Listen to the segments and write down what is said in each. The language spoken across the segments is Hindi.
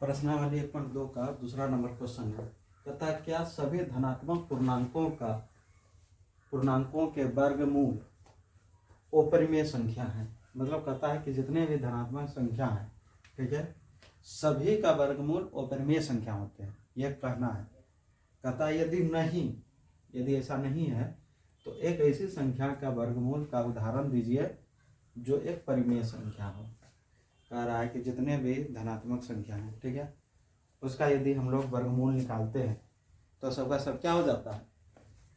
प्रश्नावली 1.2 का दूसरा नंबर क्वेश्चन है। कहता है क्या सभी धनात्मक पूर्णांकों के वर्गमूल अपरिमेय संख्या है। मतलब कहता है कि जितने भी धनात्मक संख्या है, ठीक है, सभी का वर्गमूल अपरिमेय संख्या होते हैं, यह कहना है। कहता है यदि ऐसा नहीं है तो एक ऐसी संख्या का वर्गमूल का उदाहरण दीजिए जो एक परिमेय संख्या हो। कह रहा है कि जितने भी धनात्मक संख्या हैं, ठीक है, उसका यदि हम लोग वर्गमूल निकालते हैं तो सबका सब क्या हो जाता है,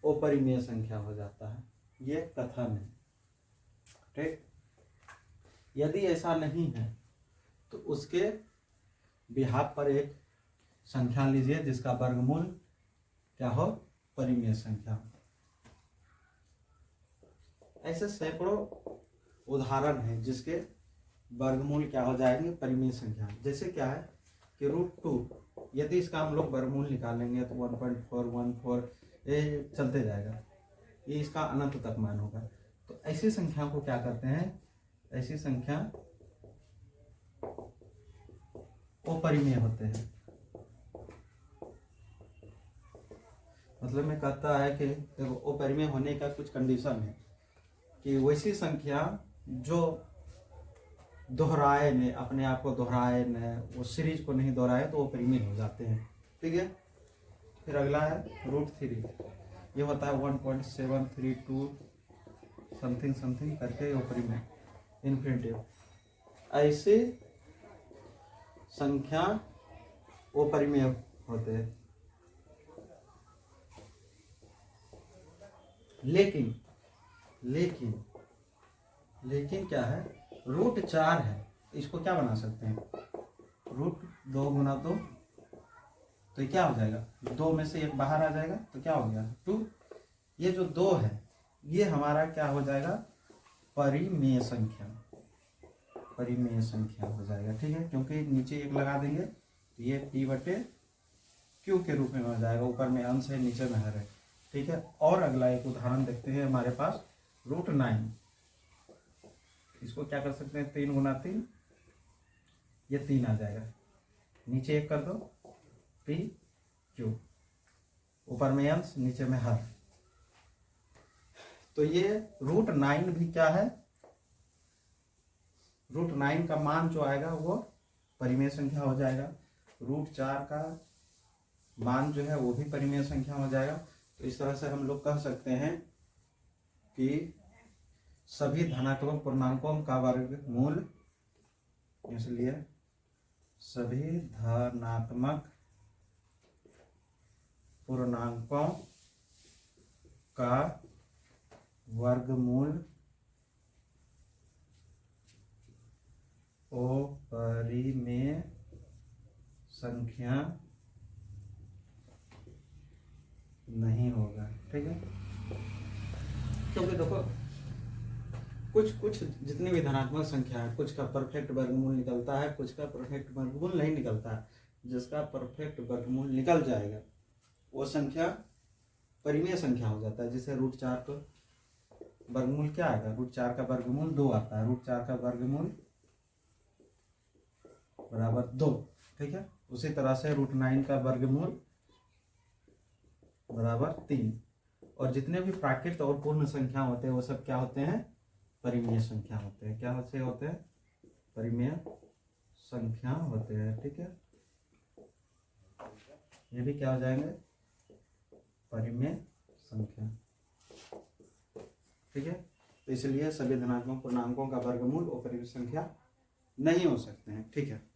अपरिमेय संख्या हो जाता है। ये कथन है, ठीक। यदि ऐसा नहीं है तो उसके बिहाफ पर एक संख्या लीजिए जिसका वर्गमूल क्या हो, परिमेय संख्या। ऐसे सैकड़ों उदाहरण हैं जिसके वर्गमूल क्या हो जाएंगे, परिमेय संख्या। जैसे क्या है कि √2, यदि इसका हम लोग वर्गमूल निकालेंगे तो 1.414 ये चलते जाएगा, ये इसका अनंत तक मान होगा। तो ऐसी संख्या को क्या करते हैं, ऐसी संख्या अपरिमेय होते हैं। मतलब में कहता है कि देखो अपरिमेय होने का कुछ कंडीशन है कि वैसी संख्या जो दोहराए ने, अपने आप को दोहराए ने, वो सीरीज को नहीं दोहराए तो वो परिमेय हो जाते हैं, ठीक है। फिर अगला है √3, ये होता है 1.732 समथिंग समथिंग करके अपरिमेय, इन्फिनिटिव। ऐसे संख्या अपरिमेय होते हैं। लेकिन क्या है, √4 है, इसको क्या बना सकते हैं, √2 गुना 2, तो ये क्या हो जाएगा, 2 में से 1 बाहर आ जाएगा तो क्या हो गया 2। ये जो 2 है ये हमारा क्या हो जाएगा, परिमेय संख्या हो जाएगा, ठीक है। क्योंकि नीचे 1 लगा देंगे तो ये P/Q के रूप में हो जाएगा, ऊपर में अंश है नीचे में हर है, ठीक है। और अगला एक उदाहरण देखते हैं हमारे पास √9, इसको क्या कर सकते हैं, 3 गुना 3, ये 3 आ जाएगा, नीचे 1 कर दो PQ, ऊपर में अंश नीचे में हर। तो ये √9 भी क्या है, √9 का मान जो आएगा वो परिमेय संख्या हो जाएगा। √4 का मान जो है वो भी परिमेय संख्या हो जाएगा। तो इस तरह से हम लोग कह सकते हैं कि सभी धनात्मक पूर्णांकों का वर्गमूल, इसलिए सभी धनात्मक पूर्णांकों का वर्गमूल अपरिमेय संख्या नहीं होगा, ठीक है। क्योंकि देखो कुछ जितनी भी धनात्मक संख्या है, कुछ का परफेक्ट वर्गमूल निकलता है, कुछ का परफेक्ट वर्गमूल नहीं निकलता है। जिसका परफेक्ट वर्गमूल निकल जाएगा वो संख्या परिमेय संख्या हो जाता है। जैसे √4 को वर्गमूल क्या आएगा, √4 का वर्गमूल 2 आता है, √4 का वर्गमूल बराबर 2, ठीक है। उसी तरह से √9 का वर्गमूल बराबर 3। और जितने भी प्राकृत और पूर्ण संख्या होते हैं वो सब क्या होते हैं, परिमेय संख्या होते हैं। क्या होते हैं, परिमेय संख्या होते हैं, ठीक है। ये भी क्या हो जाएंगे, परिमेय संख्या, ठीक है। तो इसलिए सभी धनात्मक पूर्णांकों का वर्गमूल अपरिमेय संख्या नहीं हो सकते हैं, ठीक है।